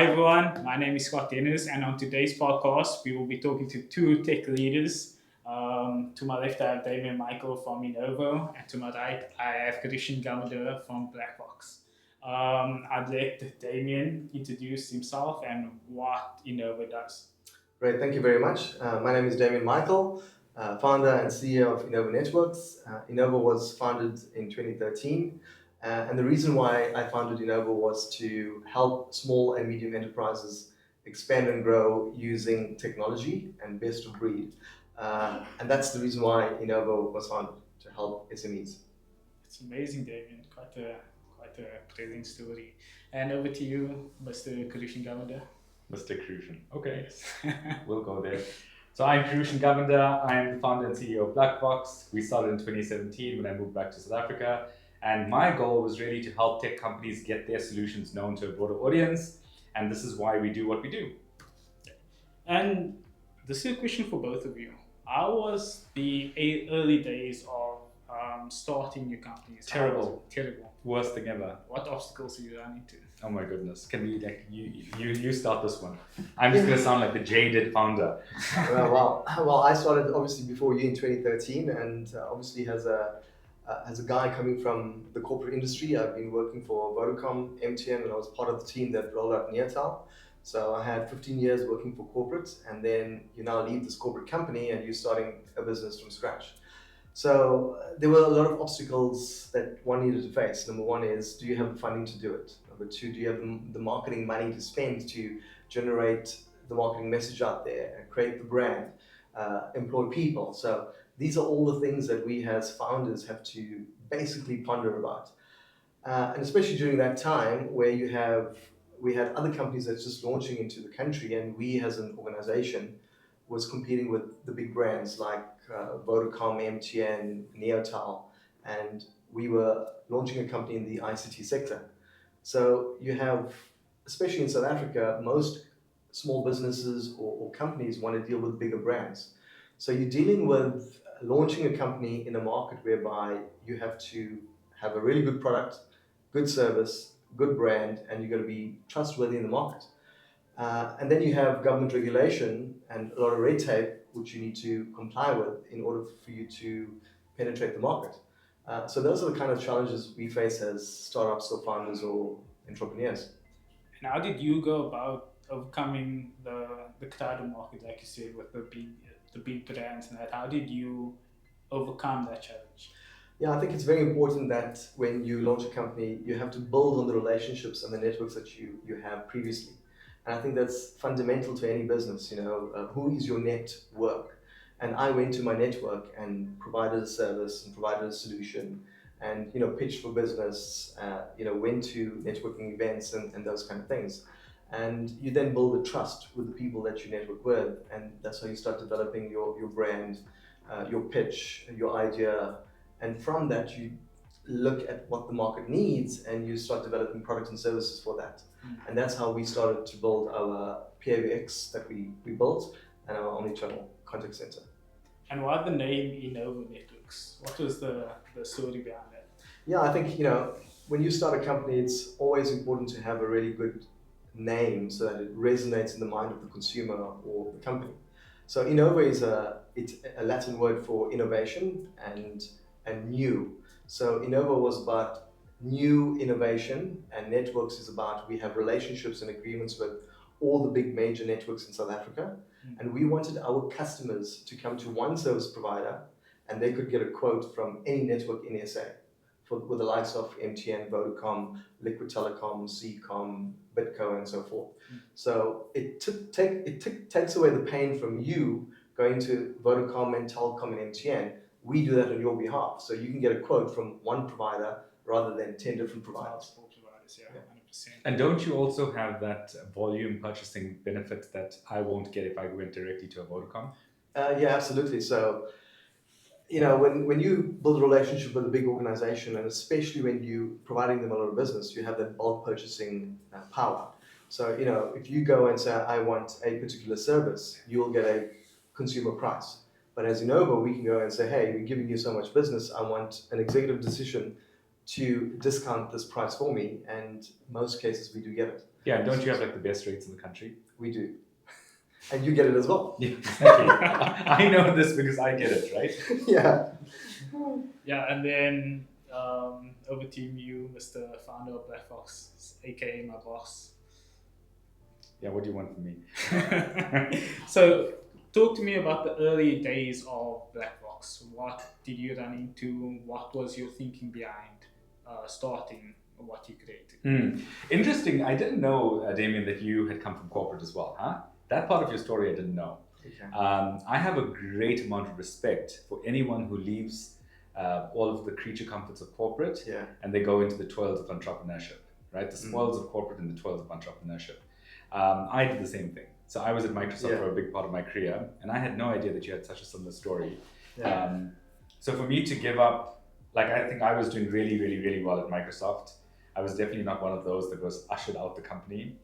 Hi everyone, my name is Scott Dennis, and on today's podcast, we will be talking to two tech leaders. To my left, I have Damian Michael from Innovo, and to my right, I have Kerushan Govender from Blacfox. I'd let Damian introduce himself and what Innovo does. Great, thank you very much. My name is Damian Michael, founder and CEO of Innovo Networks. Innovo was founded in 2013, and the reason why I founded Innovo was to help small and medium enterprises expand and grow using technology and best of breed. And that's the reason why Innovo was founded, to help SMEs. It's amazing, Damian. Quite a brilliant story. And over to you, Mr. Kerushan Govender. Mr. Kerushan. Okay, we'll go there. So I'm Kerushan Govender. I'm the founder and CEO of Blacfox. We started in 2017 when I moved back to South Africa. And my goal was really to help tech companies get their solutions known to a broader audience. And this is why we do what we do. And this is a question for both of you. How was the early days of starting your companies? Terrible. Terrible. Worst thing ever. What obstacles did you run into? Oh my goodness. Can we you start this one? I'm just gonna sound like the jaded founder. Well, I started obviously before you in 2013, and obviously as a guy coming from the corporate industry, I've been working for Vodacom, MTN, and I was part of the team that rolled out Neotel. So I had 15 years working for corporate, and then you now leave this corporate company and you're starting a business from scratch. So there were a lot of obstacles that one needed to face. Number one is, do you have the funding to do it? Number two, do you have the marketing money to spend to generate the marketing message out there and create the brand, employ people? So these are all the things that we as founders have to basically ponder about. And especially during that time where we had other companies that's just launching into the country, and we as an organization was competing with the big brands like Vodacom, MTN, Neotel, and we were launching a company in the ICT sector. So you have, especially in South Africa, most small businesses or companies want to deal with bigger brands. So you're dealing with launching a company in a market whereby you have to have a really good product, good service, good brand, and you're going to be trustworthy in the market. And then you have government regulation and a lot of red tape, which you need to comply with in order for you to penetrate the market. So those are the kind of challenges we face as startups or founders or entrepreneurs. And how did you go about overcoming the crowded market, like you said, with the big brands and that? How did you overcome that challenge? Yeah, I think it's very important that when you launch a company, you have to build on the relationships and the networks that you have previously. And I think that's fundamental to any business. Who is your network? And I went to my network and provided a service and provided a solution, and pitched for business. Went to networking events and those kind of things. And you then build a trust with the people that you network with, and that's how you start developing your brand, your pitch, your idea, and from that you look at what the market needs and you start developing products and services for that. And that's how we started to build our PAVX that we built, and our omnichannel contact center. And why the name Innovo Networks? What was the story behind that? Yeah, I think when you start a company, it's always important to have a really good name so that it resonates in the mind of the consumer or the company. So Innovo is it's a Latin word for innovation and new. So Innovo was about new innovation, and networks is about, we have relationships and agreements with all the big major networks in South Africa. And we wanted our customers to come to one service provider and they could get a quote from any network in SA with the likes of MTN, Vodacom, Liquid Telecom, Ccom, Bitco, and so forth. So it takes away the pain from you going to Vodacom and Telkom and MTN. We do that on your behalf. So you can get a quote from one provider rather than 10 different providers. Multiple providers, yeah, 100%. And don't you also have that volume purchasing benefit that I won't get if I went directly to a Vodacom? Yeah, absolutely. So, when you build a relationship with a big organization, and especially when you providing them a lot of business, you have that bulk purchasing power. So, if you go and say, I want a particular service, you'll get a consumer price. But as Innovo, we can go and say, hey, we're giving you so much business, I want an executive decision to discount this price for me, and most cases we do get it. Yeah, and don't you have like the best rates in the country? We do. And you get it as well. Yeah, exactly. I know this because I get it, right? Yeah. Yeah, and then over to you, Mr. Founder of Blacfox, aka my boss. Yeah, what do you want from me? So, talk to me about the early days of Blacfox. What did you run into? What was your thinking behind starting what you created? Interesting. I didn't know, Damian, that you had come from corporate as well, huh? That part of your story I didn't know. Okay. I have a great amount of respect for anyone who leaves all of the creature comforts of corporate Yeah. and they go into the toils of entrepreneurship, right? The spoils of corporate and the toils of entrepreneurship. I did the same thing. So I was at Microsoft for a big part of my career, and I had no idea that you had such a similar story. Yeah. So for me to give up, like I think I was doing really, really, really well at Microsoft. I was definitely not one of those that was ushered out the company.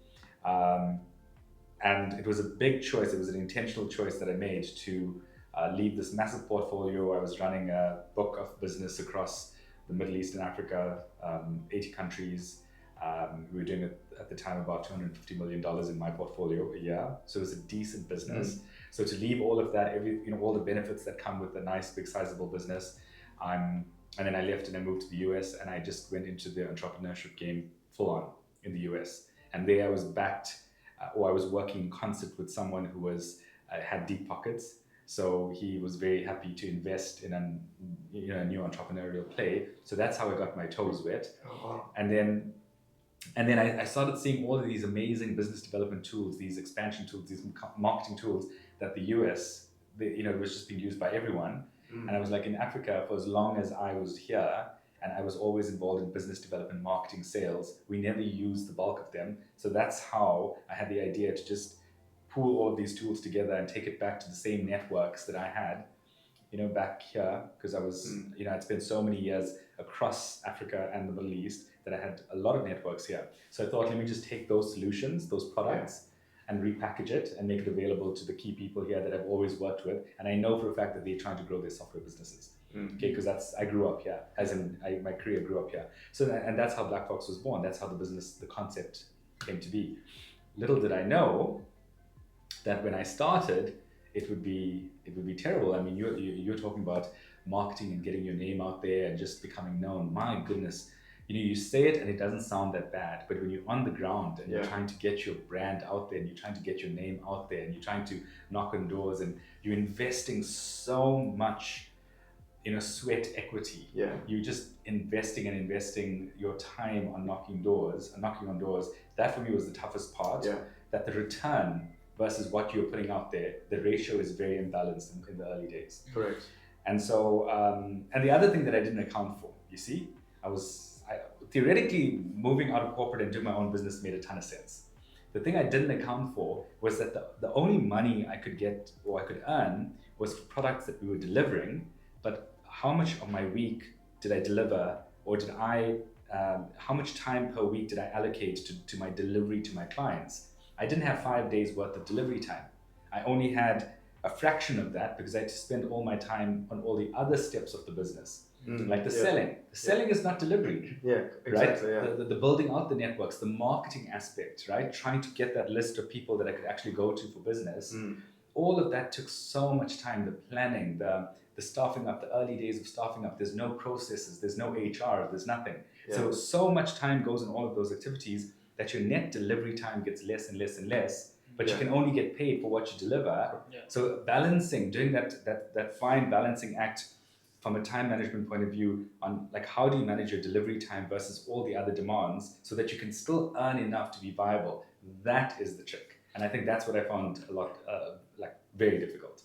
And it was a big choice. It was an intentional choice that I made to leave this massive portfolio. I was running a book of business across the Middle East and Africa, 80 countries. We were doing at the time about $250 million in my portfolio a year. So it was a decent business. So to leave all of that, all the benefits that come with a nice, big, sizable business, and then I left and I moved to the US and I just went into the entrepreneurship game full on in the US. And there I was backed, or I was working in concert with someone who had deep pockets. So he was very happy to invest in a new entrepreneurial play. So that's how I got my toes wet. Oh, wow. And then I started seeing all of these amazing business development tools, these expansion tools, these marketing tools that the US, it was just being used by everyone. And I was like, in Africa, for as long as I was here, and I was always involved in business development, marketing, sales, we never used the bulk of them. So that's how I had the idea to just pool all of these tools together and take it back to the same networks that I had, back here, because I was, I'd spent so many years across Africa and the Middle East that I had a lot of networks here. So I thought, let me just take those solutions, those products, and repackage it and make it available to the key people here that I've always worked with. And I know for a fact that they're trying to grow their software businesses. Okay, because I grew up here, as in my career grew up here. So and that's how Blacfox was born. That's how the concept came to be. Little did I know that when I started, it would be terrible. I mean, you're talking about marketing and getting your name out there and just becoming known. My goodness, you say it and it doesn't sound that bad, but when you're on the ground and you're trying to get your brand out there and you're trying to get your name out there and you're trying to knock on doors and you're investing so much sweat equity. Yeah. You're just investing your time on knocking on doors. That for me was the toughest part. Yeah. That the return versus what you're putting out there, the ratio is very imbalanced in the early days. Correct. And so, and the other thing that I didn't account for, you see, theoretically moving out of corporate and doing my own business made a ton of sense. The thing I didn't account for was that the only money I could get or I could earn was for products that we were delivering, but how much of my week did I deliver, or how much time per week did I allocate to my delivery to my clients? I didn't have 5 days worth of delivery time. I only had a fraction of that because I had to spend all my time on all the other steps of the business, like the selling. The selling is not delivery. Yeah, exactly. Right? Yeah. The building out the networks, the marketing aspect, right? Trying to get that list of people that I could actually go to for business. All of that took so much time. The planning, the staffing up, the early days of staffing up. There's no processes, there's no HR, there's nothing. Yeah. So much time goes in all of those activities that your net delivery time gets less and less and less, but you can only get paid for what you deliver. Yeah. So balancing, doing that fine balancing act from a time management point of view on like how do you manage your delivery time versus all the other demands so that you can still earn enough to be viable. That is the trick. And I think that's what I found a lot very difficult.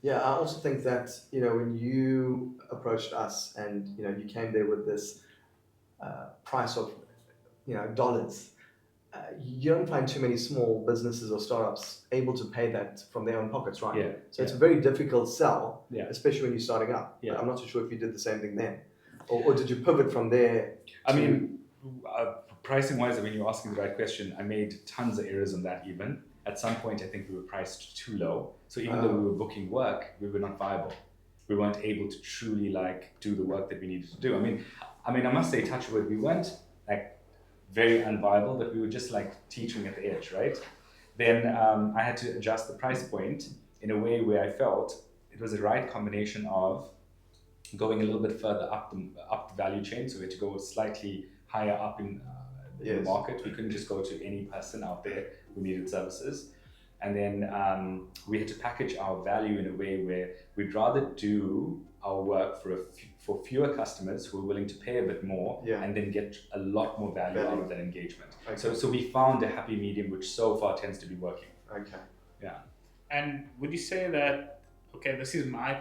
Yeah, I also think that, when you approached us and, you came there with this price of, dollars, you don't find too many small businesses or startups able to pay that from their own pockets, right? Yeah. So it's a very difficult sell, especially when you're starting up. Yeah. But I'm not too sure if you did the same thing then. Or did you pivot from there? Pricing-wise, you're asking the right question. I made tons of errors on that even. At some point, I think we were priced too low. So even though we were booking work, we were not viable. We weren't able to truly do the work that we needed to do. I must say, touch wood, we weren't very unviable, but we were just like teaching at the edge, right? Then I had to adjust the price point in a way where I felt it was the right combination of going a little bit further up the value chain. So we had to go slightly higher up in the market. We couldn't just go to any person out there who needed services. And then we had to package our value in a way where we'd rather do our work for fewer customers who are willing to pay a bit more and then get a lot more value out of that engagement. Okay. So we found a happy medium, which so far tends to be working. Okay. Yeah. And would you say that, okay, this is my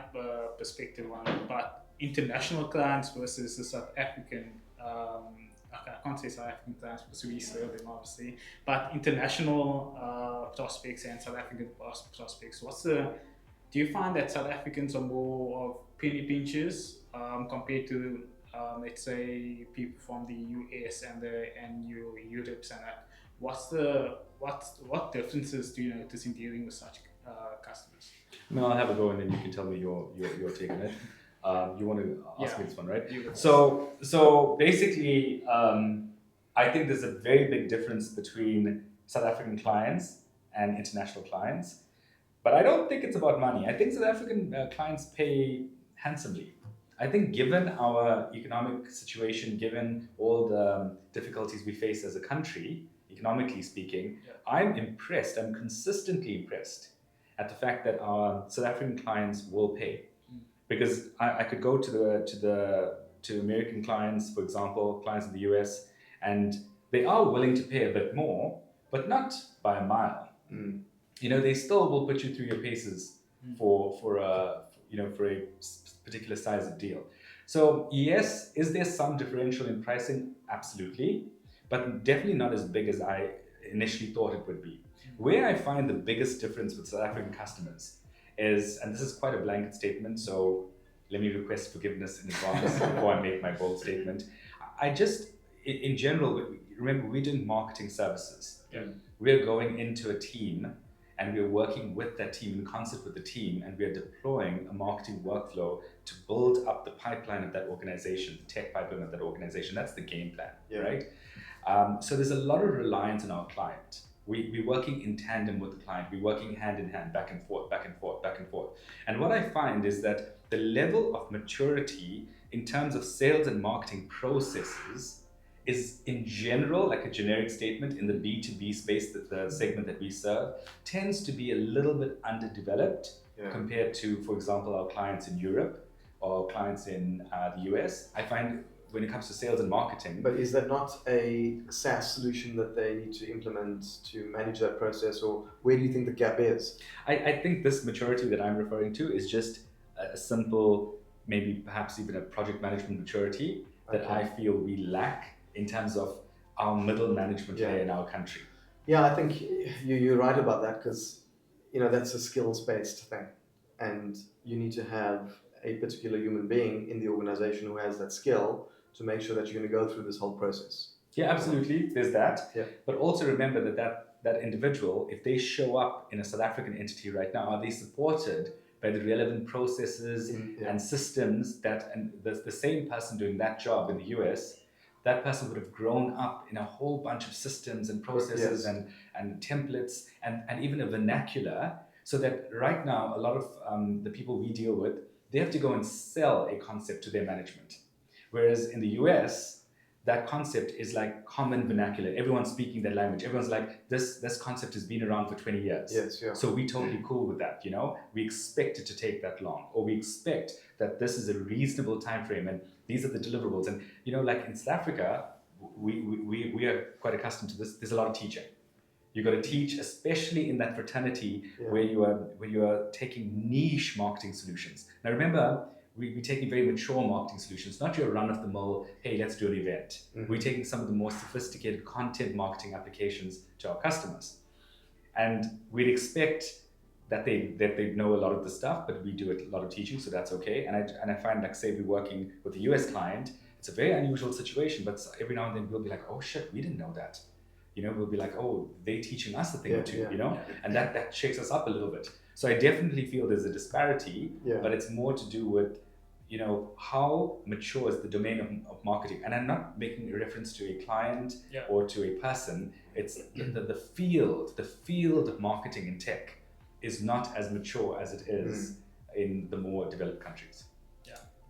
perspective on it, but international clients versus the South African, I can't say South African clients because we serve them obviously, but international prospects and South African prospects, do you find that South Africans are more of penny pinchers compared to, let's say, people from the US and Europe and that? What differences do you notice in dealing with such customers? No, I'll have a go and then you can tell me your take on it. You want to ask me this one, right? So basically, I think there's a very big difference between South African clients and international clients. But I don't think it's about money. I think South African clients pay handsomely. I think given our economic situation, given all the difficulties we face as a country, economically speaking, I'm impressed, I'm consistently impressed at the fact that our South African clients will pay. Because I could go to American clients, for example, clients in the US, and they are willing to pay a bit more, but not by a mile. You know, they still will put you through your paces for a particular size of deal. So yes, is there some differential in pricing? Absolutely, but definitely not as big as I initially thought it would be. Where I find the biggest difference with South African customers is, and this is quite a blanket statement, so let me request forgiveness in advance before I make my bold statement. In general, remember, we're doing marketing services. We're going into a team and we're working with that team, in concert with the team, and we're deploying a marketing workflow to build up the pipeline of that organization, the tech pipeline of that organization. That's the game plan, right? So there's a lot of reliance on our client. We're working in tandem with the client. We're working hand in hand, back and forth, back and forth, back and forth. And what I find is that the level of maturity in terms of sales and marketing processes is, in general, like a generic statement in the B2B space, that the segment that we serve tends to be a little bit underdeveloped compared to, for example, our clients in Europe or clients in the US. I find when it comes to sales and marketing. But is that not a SaaS solution that they need to implement to manage that process, or where do you think the gap is? I think this maturity that I'm referring to is just a simple, maybe perhaps even a project management maturity that I feel we lack in terms of our middle management layer in our country. Yeah, I think you're right about that, because that's a skills-based thing, and you need to have a particular human being in the organization who has that skill to make sure that you're going to go through this whole process. Yeah, absolutely. There's that. Yeah. But also remember that individual, if they show up in a South African entity right now, are they supported by the relevant processes and systems and the same person doing that job in the US, that person would have grown up in a whole bunch of systems and processes and templates and even a vernacular, so that right now a lot of the people we deal with, they have to go and sell a concept to their management. Whereas in the US, that concept is like common vernacular. Everyone's speaking that language. Everyone's like, this concept has been around for 20 years. So we're totally cool with that, We expect it to take that long, or we expect that this is a reasonable time frame and these are the deliverables. And like in South Africa, we are quite accustomed to this. There's a lot of teaching. You got to teach, especially in that fraternity where you are taking niche marketing solutions. Now remember, we're taking very mature marketing solutions, not your run-of-the-mill, hey, let's do an event. We're taking some of the more sophisticated content marketing applications to our customers. And we'd expect that they know a lot of the stuff, but we do a lot of teaching, so that's okay. And I find, like, say we're working with a US client, it's a very unusual situation, but every now and then we'll be like, oh shit, we didn't know that. We'll be like, oh, they're teaching us a thing or two, and that shakes us up a little bit. So I definitely feel there's a disparity, but it's more to do with, how mature is the domain of marketing? And I'm not making a reference to a client or to a person. It's the field of marketing in tech is not as mature as it is in the more developed countries.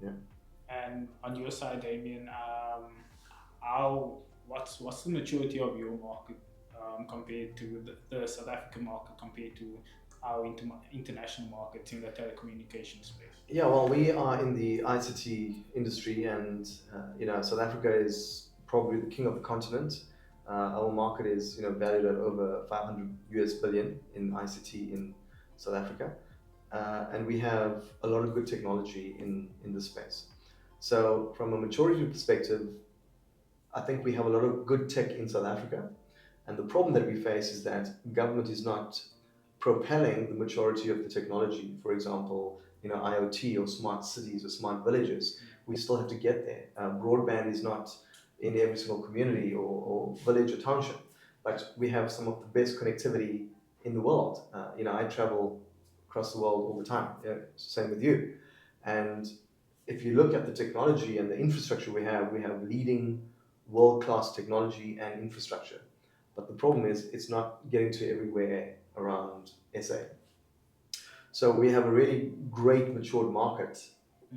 Yeah. And on your side, Damien, what's the maturity of your market compared to the South African market compared to our international markets in the telecommunications space? Yeah, well, we are in the ICT industry, and South Africa is probably the king of the continent. Our market is valued at over 500 US billion in ICT in South Africa, and we have a lot of good technology in this space. So, from a maturity perspective, I think we have a lot of good tech in South Africa, and the problem that we face is that government is not propelling the maturity of the technology. For example, IoT or smart cities or smart villages. We still have to get there. Broadband is not in every single community or village or township, but we have some of the best connectivity in the world. I travel across the world all the time. Same with you. And if you look at the technology and the infrastructure we have leading world-class technology and infrastructure. But the problem is it's not getting to everywhere around SA. So we have a really great matured market,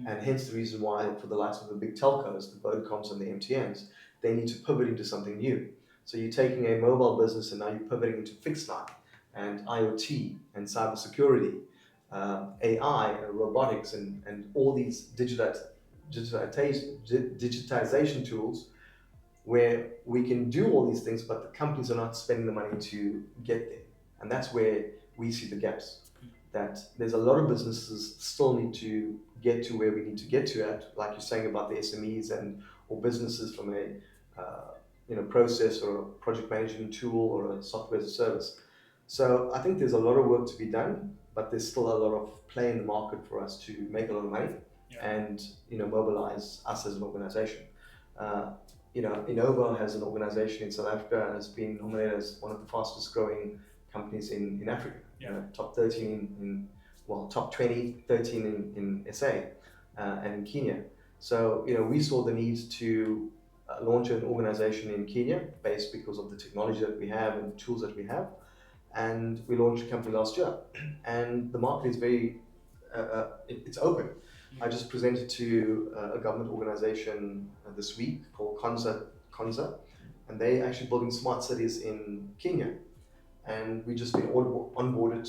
and hence the reason why for the likes of the big telcos, the Vodacoms and the MTNs, they need to pivot into something new. So you're taking a mobile business and now you're pivoting into fixed line and IoT and cybersecurity, AI, robotics, and all these digitization tools where we can do all these things, but the companies are not spending the money to get there. And that's where we see the gaps. That there's a lot of businesses still need to get to where we need to get to at, like you're saying about the SMEs or businesses from a process or a project management tool or a software as a service. So I think there's a lot of work to be done, but there's still a lot of play in the market for us to make a lot of money and mobilize us as an organization. Innovo as an organization in South Africa has been nominated as one of the fastest growing companies in Africa. Top 13 top 20, 13 in SA and in Kenya. So we saw the need to launch an organization in Kenya based because of the technology that we have and the tools that we have, and we launched a company last year, and the market is very it's open. I just presented to a government organization this week called Konza, and they're actually building smart cities in Kenya. And we just been onboarded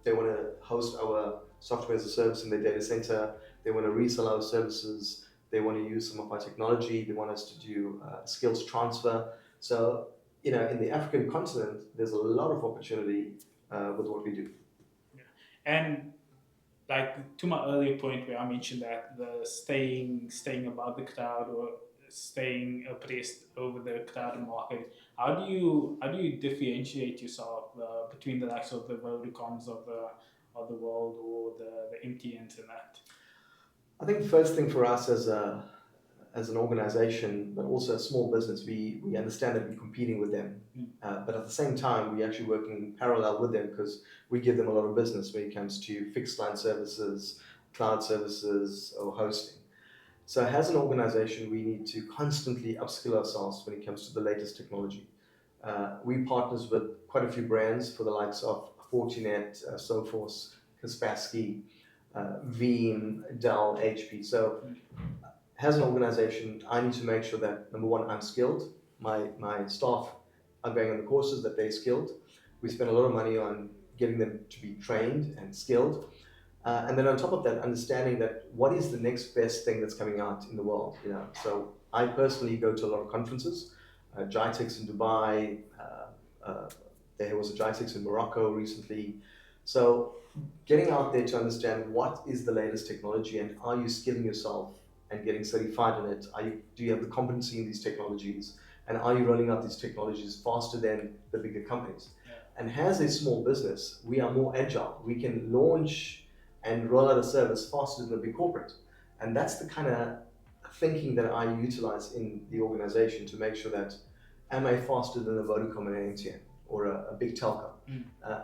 they want to host our software as a service in their data center. They want to resell our services. They want to use some of our technology. They want us to do skills transfer. So, in the African continent, there's a lot of opportunity with what we do. And like to my earlier point where I mentioned that the staying above the crowd or staying oppressed over the crowded market, how do you differentiate yourself between the likes of the Vodacoms of the world or the MTNs and that? I think the first thing for us as an organization, but also a small business, we understand that we're competing with them. But at the same time, we're actually working in parallel with them because we give them a lot of business when it comes to fixed line services, cloud services, or hosting. So as an organization, we need to constantly upskill ourselves when it comes to the latest technology. We partners with quite a few brands for the likes of Fortinet, Sophos, Kaspersky, Veeam, Dell, HP. So as an organization, I need to make sure that, number one, I'm skilled. My staff are going on the courses that they're skilled. We spend a lot of money on getting them to be trained and skilled. And then on top of that, understanding that what is the next best thing that's coming out in the world. So I personally go to a lot of conferences, GITEX in Dubai, there was a GITEX in Morocco recently. So getting out there to understand what is the latest technology and are you skilling yourself and getting certified in it? Do you have the competency in these technologies? And are you rolling out these technologies faster than the bigger companies? And as a small business, we are more agile. We can launch and roll out a service faster than a big corporate. And that's the kind of thinking that I utilize in the organization to make sure that am I faster than a Vodacom and an MTN or a big telco?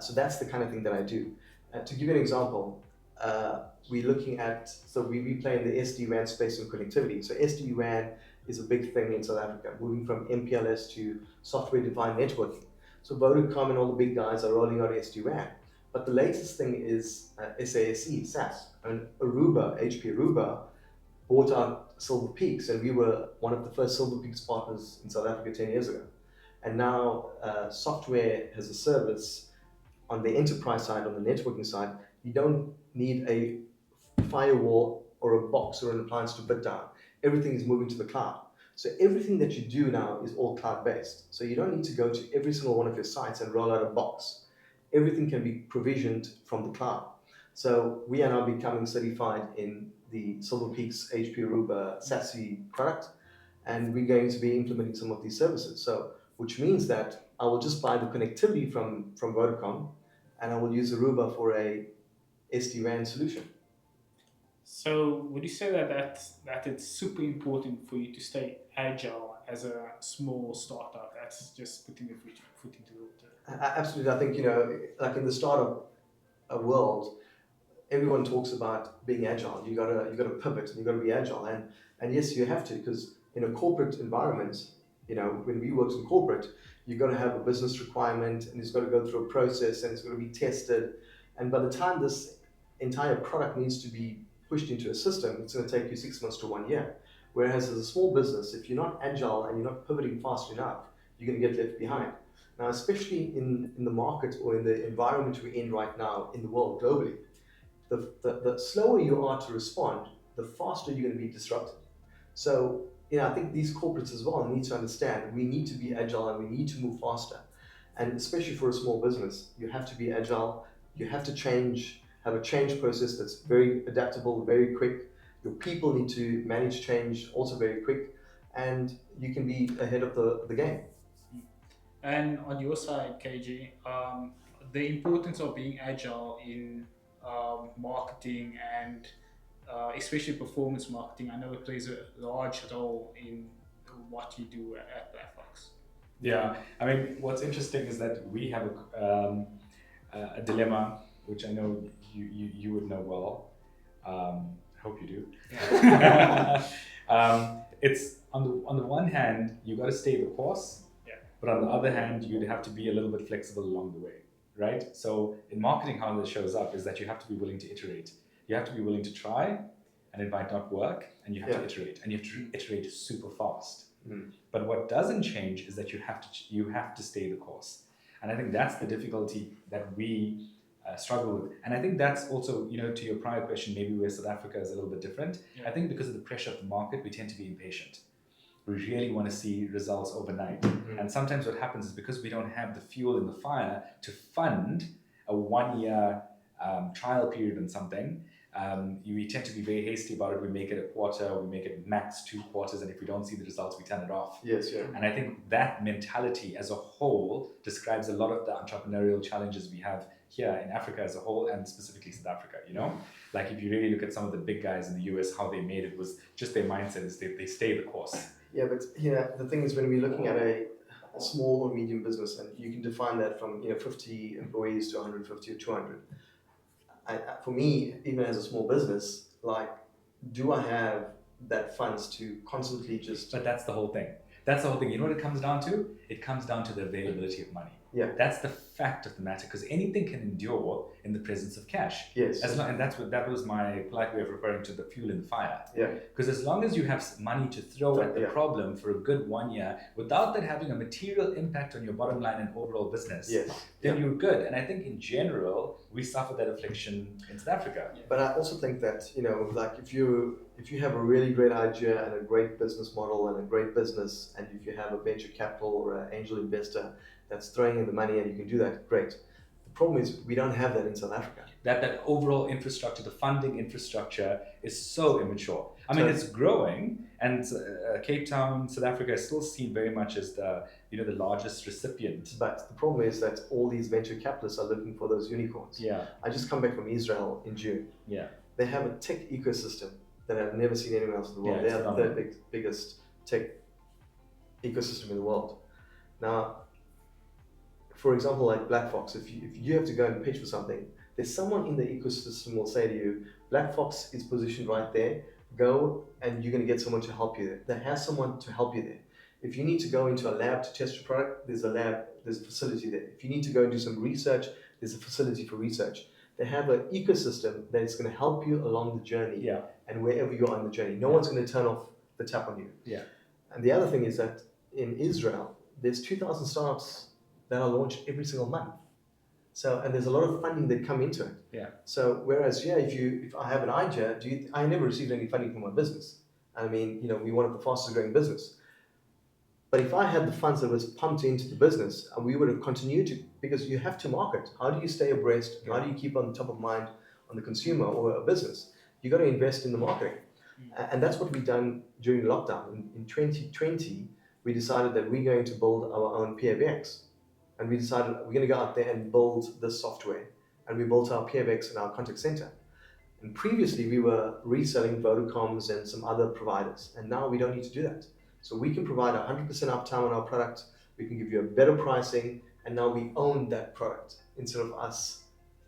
So that's the kind of thing that I do. To give you an example, we're looking at, so we play in the SD-WAN space and connectivity. So SD-WAN is a big thing in South Africa, moving from MPLS to software-defined networking. So Vodacom and all the big guys are rolling out SD-WAN. But the latest thing is SASE, SaaS. And Aruba, HP Aruba, bought out Silver Peaks, and we were one of the first Silver Peaks partners in South Africa 10 years ago. And now software as a service on the enterprise side, on the networking side, you don't need a firewall or a box or an appliance to put down. Everything is moving to the cloud. So everything that you do now is all cloud-based. So you don't need to go to every single one of your sites and roll out a box. Everything can be provisioned from the cloud. So we are now becoming certified in the Silver Peaks HP Aruba SASE product, and we're going to be implementing some of these services. So, which means that I will just buy the connectivity from Vodacom, and I will use Aruba for a SD-WAN solution. So would you say that it's super important for you to stay agile as a small startup that's just putting the foot into the water? Absolutely. I think, like in the startup world, everyone talks about being agile. You gotta pivot and you gotta be agile. And yes, you have to, because in a corporate environment, when we worked in corporate, you gotta have a business requirement and it's gotta go through a process and it's gotta be tested. And by the time this entire product needs to be pushed into a system, it's gonna take you 6 months to 1 year. Whereas as a small business, if you're not agile and you're not pivoting fast enough, you're gonna get left behind. Now, especially in the market or in the environment we're in right now in the world globally, the slower you are to respond, the faster you're going to be disrupted. So, I think these corporates as well need to understand we need to be agile and we need to move faster. And especially for a small business, you have to be agile. You have to have a change process that's very adaptable, very quick. Your people need to manage change also very quick, and you can be ahead of the game. And on your side, KG, the importance of being agile in marketing and especially performance marketing, I know it plays a large role in what you do at Blacfox. Yeah, I mean, what's interesting is that we have a dilemma, which I know you would know well. I hope you do. Yeah. It's on the one hand, you got to stay the course, but on the other hand, you'd have to be a little bit flexible along the way, right? So in marketing, how this shows up is that you have to be willing to iterate. You have to be willing to try, and it might not work, and you have to iterate, and you have to iterate super fast. But what doesn't change is that you have to stay the course, and I think that's the difficulty that we struggle with. And I think that's also, to your prior question, maybe where South Africa is a little bit different. I think because of the pressure of the market, we tend to be impatient. We really want to see results overnight. And sometimes what happens is because we don't have the fuel in the fire to fund a 1-year trial period on something, we tend to be very hasty about it. We make it a quarter, we make it max 2 quarters, and if we don't see the results, we turn it off. Yes, yeah. And I think that mentality as a whole describes a lot of the entrepreneurial challenges we have here in Africa as a whole, and specifically South Africa, Like if you really look at some of the big guys in the US, how they made it was just their mindset is they stay the course. Yeah, but the thing is, when we're looking at a small or medium business, and you can define that from 50 employees to 150 or 200. For me, even as a small business, like, do I have that funds to constantly just? But that's the whole thing. That's the whole thing. You know what it comes down to? It comes down to the availability of money. Yeah. That's the fact of the matter, because anything can endure in the presence of cash. Yes. And that was my polite way of referring to the fuel in the fire. Yeah. Because as long as you have money to throw at the problem for a good 1 year, without that having a material impact on your bottom line and overall business, then you're good. And I think in general, we suffer that affliction in South Africa. But I also think that, like if you have a really great idea and a great business model and a great business, and if you have a venture capital or an angel investor that's throwing in the money and you can do that, great. The problem is we don't have that in South Africa. That overall infrastructure, the funding infrastructure is so immature. I mean, it's growing, and Cape Town, South Africa is still seen very much as the largest recipient. But the problem is that all these venture capitalists are looking for those unicorns. Yeah. I just come back from Israel in June. Yeah. They have a tech ecosystem that I've never seen anywhere else in the world. They are the third biggest tech ecosystem in the world. Now, for example, like Blacfox, if you have to go and pitch for something, there's someone in the ecosystem will say to you, Blacfox is positioned right there, go and you're going to get someone to help you there. They have someone to help you there. If you need to go into a lab to test your product, there's a lab, there's a facility there. If you need to go and do some research, there's a facility for research. They have an ecosystem that is going to help you along the journey, Yeah. and wherever you are on the journey. No one's going to turn off the tap on you. Yeah. And the other thing is that in Israel, there's 2,000 startups that are launched every single month. So, and there's a lot of funding that come into it. Yeah. So, whereas, yeah, if I have an idea, I never received any funding from my business. I mean, we're one of the fastest growing business. But if I had the funds that was pumped into the business, and we would have continued to, because you have to market. How do you stay abreast? How do you keep on top of mind on the consumer or a business? You got to invest in the marketing. And that's what we've done during lockdown. In 2020, we decided that we're going to build our own PBX. And we decided we're going to go out there and build the software. And we built our PBX and our contact center. And previously, we were reselling Vodacoms and some other providers. And now we don't need to do that. So we can provide 100% uptime on our product. We can give you a better pricing. And now we own that product instead of us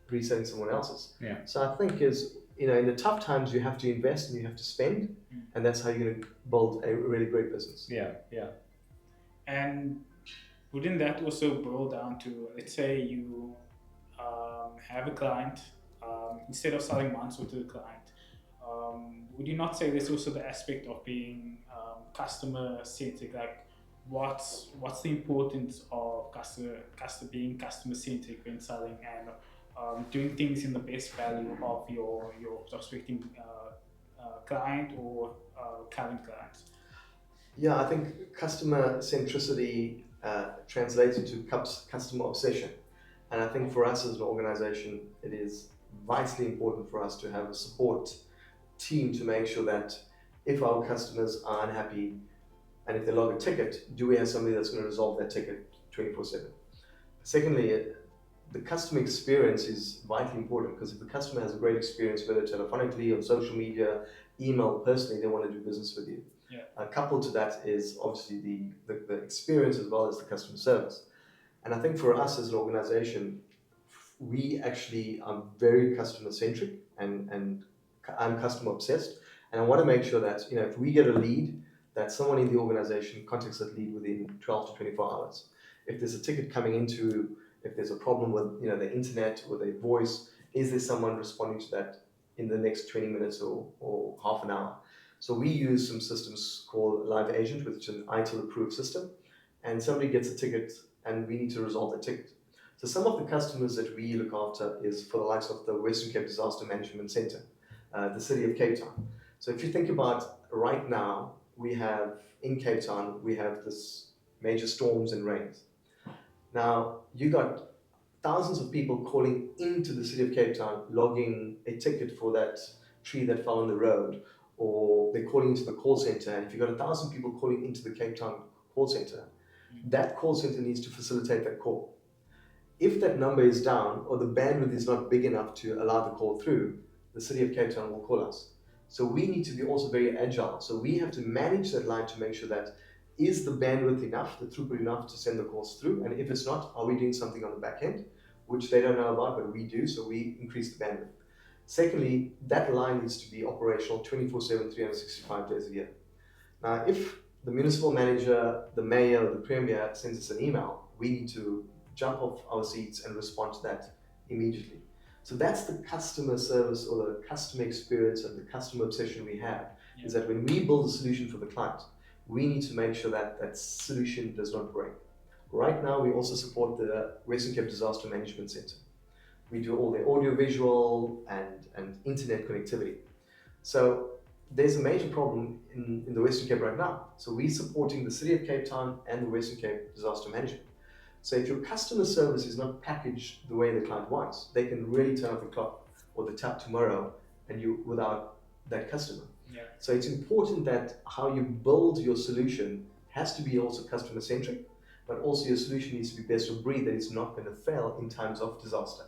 reselling someone else's. Yeah. So I think in the tough times, you have to invest and you have to spend. And that's how you're going to build a really great business. Yeah. Yeah. And wouldn't that also boil down to, let's say you have a client, instead of selling one to the client, would you not say there's also the aspect of being customer centric? Like, what's the importance of being customer centric when selling, and doing things in the best value of your prospecting client or current clients? Yeah, I think customer centricity translates into customer obsession. And I think for us as an organization, it is vitally important for us to have a support team to make sure that if our customers are unhappy and if they log a ticket, do we have somebody that's going to resolve that ticket 24/7? Secondly, the customer experience is vitally important, because if the customer has a great experience, whether telephonically or social media, email, personally, they want to do business with you. Yeah. Coupled to that is obviously the experience as well as the customer service. And I think for us as an organization, we actually are very customer centric, and I'm customer obsessed. And I want to make sure that if we get a lead, that someone in the organization contacts that lead within 12 to 24 hours. If there's a ticket coming into, if there's a problem with the internet or their voice, is there someone responding to that in the next 20 minutes or half an hour? So we use some systems called Live Agent, which is an ITIL approved system, and somebody gets a ticket and we need to resolve the ticket. So some of the customers that we look after is for the likes of the Western Cape Disaster Management Center, the city of Cape Town. So if you think about right now, we have in Cape Town, we have this major storms and rains. Now, you got thousands of people calling into the city of Cape Town, logging a ticket for that tree that fell on the road, or they're calling into the call center. And if you've got 1,000 people calling into the Cape Town call center, that call center needs to facilitate that call. If that number is down or the bandwidth is not big enough to allow the call through, the city of Cape Town will call us. So we need to be also very agile. So we have to manage that line to make sure that is the bandwidth enough, the throughput enough to send the calls through? And if it's not, are we doing something on the back end, which they don't know about, but we do, so we increase the bandwidth. Secondly, that line needs to be operational 24/7, 365 days a year. Now, if the municipal manager, the mayor, or the premier sends us an email, we need to jump off our seats and respond to that immediately. So that's the customer service or the customer experience and the customer obsession we have, is that when we build a solution for the client, we need to make sure that that solution does not break. Right now, we also support the Western Cape Disaster Management Center. We do all the audio-visual and internet connectivity. So there's a major problem in the Western Cape right now. So we're supporting the City of Cape Town and the Western Cape Disaster Management. So if your customer service is not packaged the way the client wants, they can really turn off the clock or the tap tomorrow and you without that customer. Yeah. So it's important that how you build your solution has to be also customer centric, but also your solution needs to be best of breed, that it's not going to fail in times of disaster.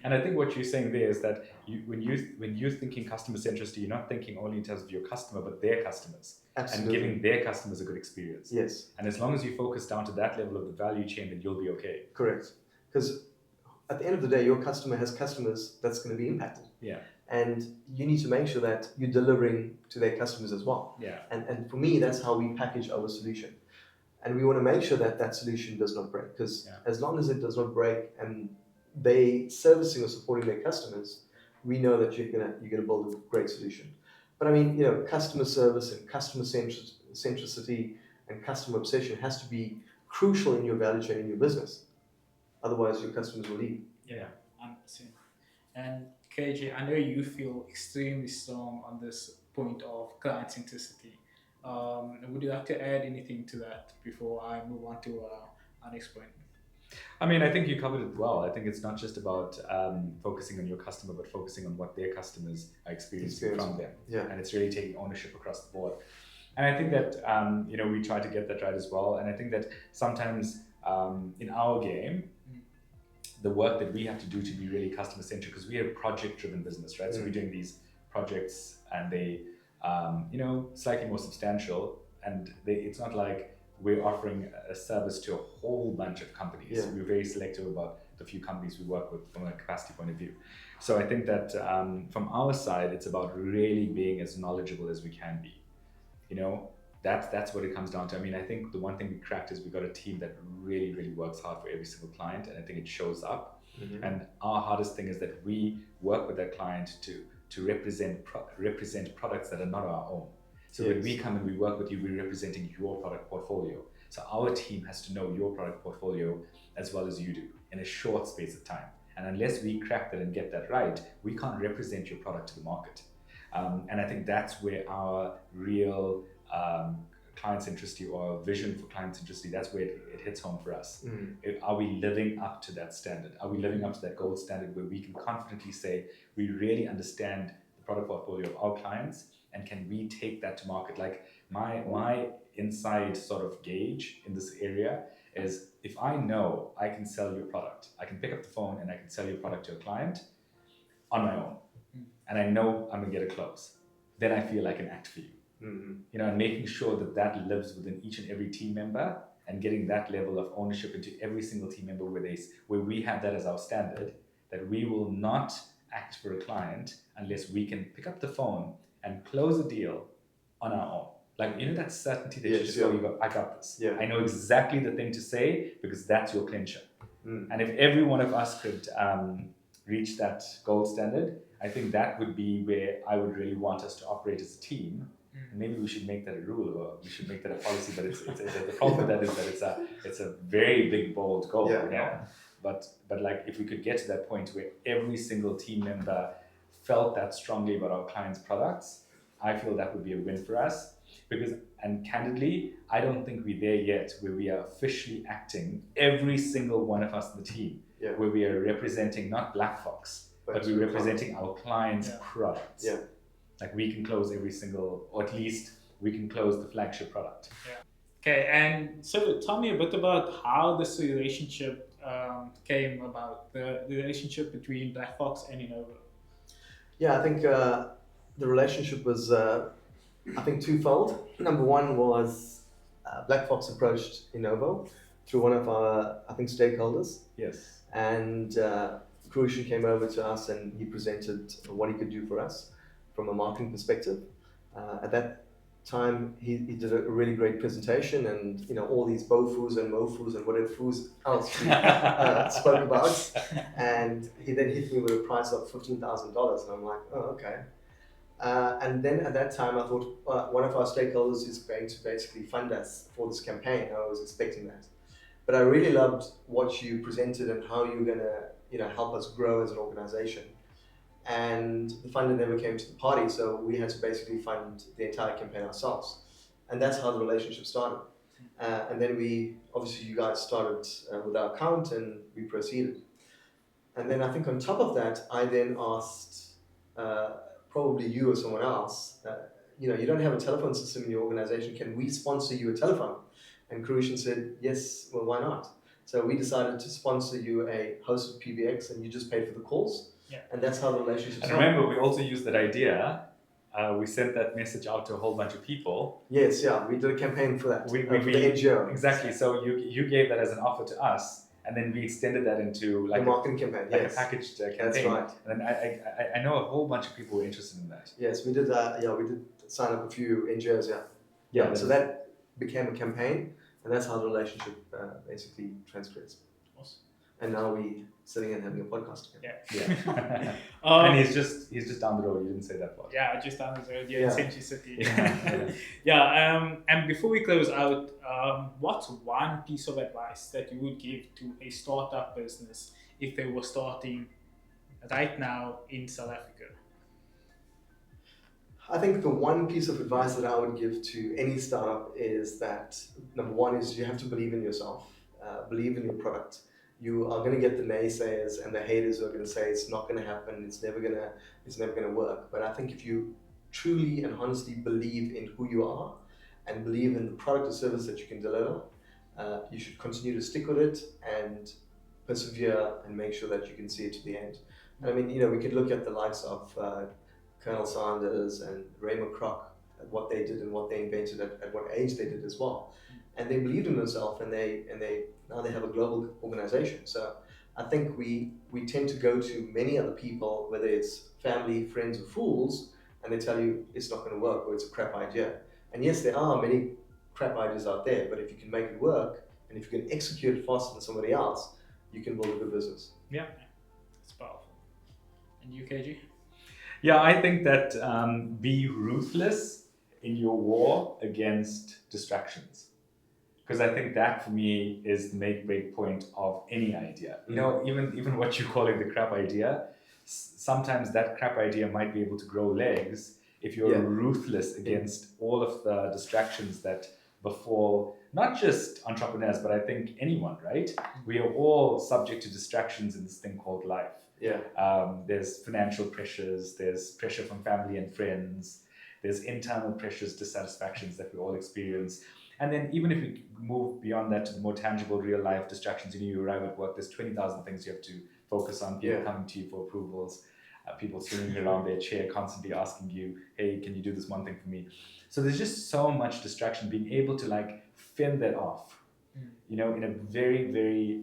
And I think what you're saying there is that when you're thinking customer centricity, you're not thinking only in terms of your customer, but their customers. Absolutely. And giving their customers a good experience. Yes. And as long as you focus down to that level of the value chain, then you'll be okay. Correct. Because at the end of the day, your customer has customers that's going to be impacted. Yeah. And you need to make sure that you're delivering to their customers as well. Yeah. And for me, that's how we package our solution. And we want to make sure that that solution does not break, because as long as it does not break and they servicing or supporting their customers, we know that you're gonna build a great solution. But I mean, customer service and customer centricity and customer obsession has to be crucial in your value chain in your business. Otherwise, your customers will leave. Yeah, 100%. And KJ, I know you feel extremely strong on this point of client centricity. Would you like to add anything to that before I move on to our next point? I mean, I think you covered it well. I think it's not just about focusing on your customer, but focusing on what their customers are experiencing from them. Yeah. And it's really taking ownership across the board. And I think that, we try to get that right as well. And I think that sometimes in our game, the work that we have to do to be really customer centric, because we are a project driven business, right? So we're doing these projects and they, slightly more substantial. And it's not like we're offering a service to a whole bunch of companies. Yeah. We're very selective about the few companies we work with from a capacity point of view. So I think that from our side, it's about really being as knowledgeable as we can be. That's what it comes down to. I mean, I think the one thing we cracked is we got a team that really, really works hard for every single client, and I think it shows up. Mm-hmm. And our hardest thing is that we work with that client to represent products that are not our own. So when we come and we work with you, we're representing your product portfolio. So our team has to know your product portfolio as well as you do in a short space of time. And unless we crack that and get that right, we can't represent your product to the market. And I think that's where our real client centricity or vision for client centricity, that's where it hits home for us. Are we living up to that standard? Are we living up to that gold standard where we can confidently say we really understand the product portfolio of our clients, and can we take that to market? Like my inside sort of gauge in this area is, if I know I can sell your product, I can pick up the phone and I can sell your product to a client on my own, and I know I'm gonna get a close, then I feel I can act for you. Mm-hmm. And making sure that lives within each and every team member, and getting that level of ownership into every single team member where we have that as our standard, that we will not act for a client unless we can pick up the phone and close a deal on our own. Like, that certainty that you just go, I got this. Yeah. I know exactly the thing to say, because that's your clincher. And if every one of us could reach that gold standard, I think that would be where I would really want us to operate as a team. And maybe we should make that a rule, or we should make that a policy. But the problem with that is that it's a very big, bold goal. Yeah. But like, if we could get to that point where every single team member felt that strongly about our clients' products, I feel that would be a win for us. And candidly, I don't think we're there yet, where we are officially acting, every single one of us in the team, where we are representing not Blacfox, but we're representing our clients' products. Yeah. Like, we can close every single, or at least we can close the flagship product. Yeah. Okay, and so tell me a bit about how this relationship came about, the relationship between Blacfox and Innovo. Yeah, I think the relationship was, twofold. Number one was Blacfox approached Innovo through one of our, stakeholders. Yes. And Kerushan came over to us and he presented what he could do for us from a marketing perspective. At that time, he did a really great presentation, and all these bofus and mofus and whatever foos else he spoke about. And he then hit me with a price of $15,000, and I'm like, oh, okay. And then at that time, I thought one of our stakeholders is going to basically fund us for this campaign. I was expecting that. But I really loved what you presented and how you're going to help us grow as an organization. And the funder never came to the party, so we had to basically fund the entire campaign ourselves. And that's how the relationship started. And then you guys started with our account, and we proceeded. And then I think on top of that, I then asked probably you or someone else, you don't have a telephone system in your organization, can we sponsor you a telephone? And Kerushan said, yes, well, why not? So we decided to sponsor you a hosted PBX, and you just paid for the calls. Yeah. And that's how the relationship started. And remember, we also used that idea. We sent that message out to a whole bunch of people. Yes, yeah, we did a campaign for that. For the NGO. Exactly. So you gave that as an offer to us, and then we extended that into The marketing campaign, like yes. a packaged campaign. That's right. And then I know a whole bunch of people were interested in that. Yes, we did. We did sign up a few NGOs. Yeah. So that became a campaign, and that's how the relationship basically transcribes. Awesome. And now we sitting and having a podcast together. Yeah. And he's just down the road. You didn't say that part. Yeah, just down the road. Yeah. In Century City. Yeah. And before we close out, what's one piece of advice that you would give to a startup business if they were starting right now in South Africa? I think the one piece of advice that I would give to any startup is that number one is you have to believe in yourself, believe in your product. You are going to get the naysayers and the haters who are going to say it's not going to happen, it's never going to work. But I think if you truly and honestly believe in who you are and believe in the product or service that you can deliver, you should continue to stick with it and persevere and make sure that you can see it to the end. And I mean, we could look at the likes of Colonel Sanders and Raymond Kroc, at what they did and what they invented at what age they did as well. And they believed in themselves, and they now they have a global organization. So I think we tend to go to many other people, whether it's family, friends, or fools, and they tell you it's not going to work or it's a crap idea. And yes, there are many crap ideas out there, but if you can make it work and if you can execute it faster than somebody else, you can build a good business. Yeah, it's powerful. And you, KG? Yeah, I think that be ruthless in your war against distractions. Because I think that for me is the make-break point of any idea. Even what you're calling the crap idea, sometimes that crap idea might be able to grow legs if you're ruthless against all of the distractions that befall not just entrepreneurs, but I think anyone, right? We are all subject to distractions in this thing called life. Yeah. There's financial pressures, there's pressure from family and friends, there's internal pressures, dissatisfactions that we all experience. And then even if we move beyond that to the more tangible real life distractions, you arrive at work, there's 20,000 things you have to focus on, people coming to you for approvals, people swinging around their chair constantly asking you, hey, can you do this one thing for me? So there's just so much distraction, being able to fend that off, in a very, very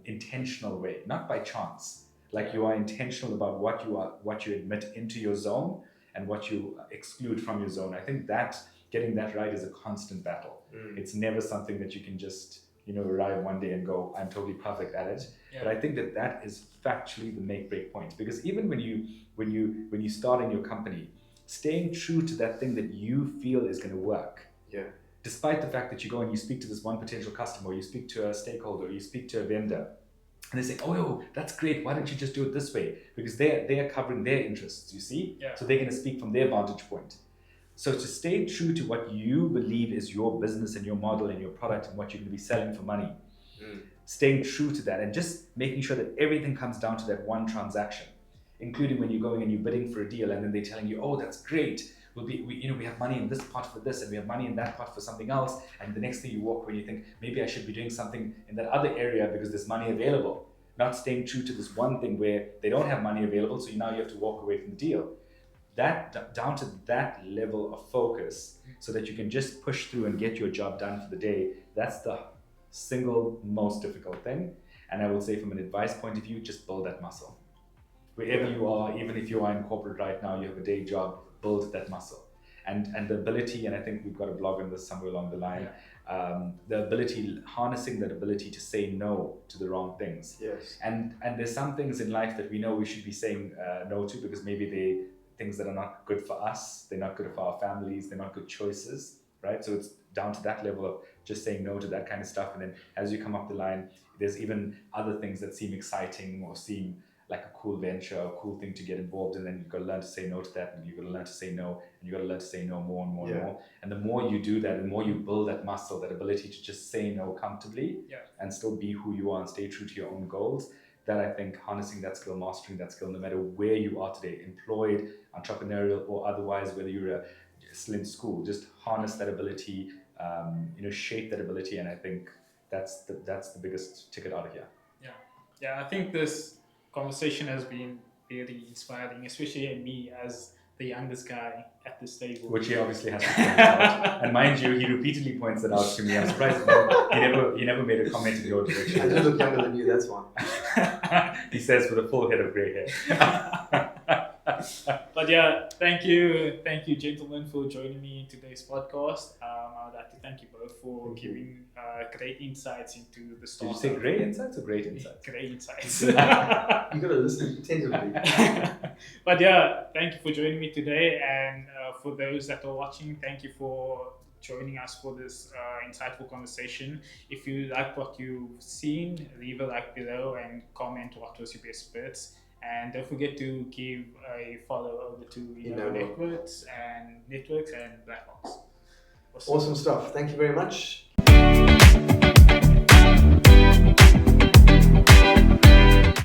intentional way, not by chance. You are intentional about what you admit into your zone and what you exclude from your zone. I think that getting that right is a constant battle. It's never something that you can just arrive one day and go, I'm totally perfect at it. Yeah. But I think that is factually the make-break point, because even when you start in your company, staying true to that thing that you feel is going to work. Yeah. Despite the fact that you go and you speak to this one potential customer, or you speak to a stakeholder, or you speak to a vendor, and they say, oh, that's great, why don't you just do it this way? Because they are covering their interests, you see? Yeah. So they're going to speak from their vantage point. So to stay true to what you believe is your business and your model and your product and what you're going to be selling for money, staying true to that and just making sure that everything comes down to that one transaction, including when you're going and you're bidding for a deal and then they're telling you, oh, that's great. We have money in this pot for this and we have money in that pot for something else. And the next thing you walk away, you think, maybe I should be doing something in that other area because there's money available. Not staying true to this one thing where they don't have money available, so now you have to walk away from the deal. That down to that level of focus so that you can just push through and get your job done for the day, that's the single most difficult thing. And I will say from an advice point of view, just build that muscle. Wherever you are, even if you are in corporate right now, you have a day job, build that muscle. And the ability, and I think we've got a blog on this somewhere along the line, the ability, harnessing that ability to say no to the wrong things. Yes. And there's some things in life that we know we should be saying no to because maybe they things that are not good for us, they're not good for our families, they're not good choices, right? So it's down to that level of just saying no to that kind of stuff. And then as you come up the line, there's even other things that seem exciting or seem like a cool venture, a cool thing to get involved in, and you've got to learn to say no to that, and you've got to learn to say no, and you've got to learn to say no more and more and more. And the more you do that, the more you build that muscle, that ability to just say no comfortably and still be who you are and stay true to your own goals. That I think harnessing that skill, mastering that skill, no matter where you are today, employed, entrepreneurial, or otherwise, whether you're still in school, just harness that ability, shape that ability, and I think that's the biggest ticket out of here. Yeah. I think this conversation has been very inspiring, especially in me as the youngest guy at this table. Which he obviously has to point out. And mind you, he repeatedly points it out to me. I'm surprised never made a comment in your I direction. do look younger than you, that's why. He says with a full head of grey hair. But yeah, thank you, gentlemen, for joining me in today's podcast. I would like to thank you both for Thank you. giving great insights into the Did startup. you say grey insights or great insights? Great insights. You got to listen attentively. But yeah, thank you for joining me today, and for those that are watching, thank you for joining us for this insightful conversation. If you like what you've seen, leave a like below and comment what was your best bits. And don't forget to give a follow over to Innovo Networks and Blacfox. Awesome stuff. Thank you very much.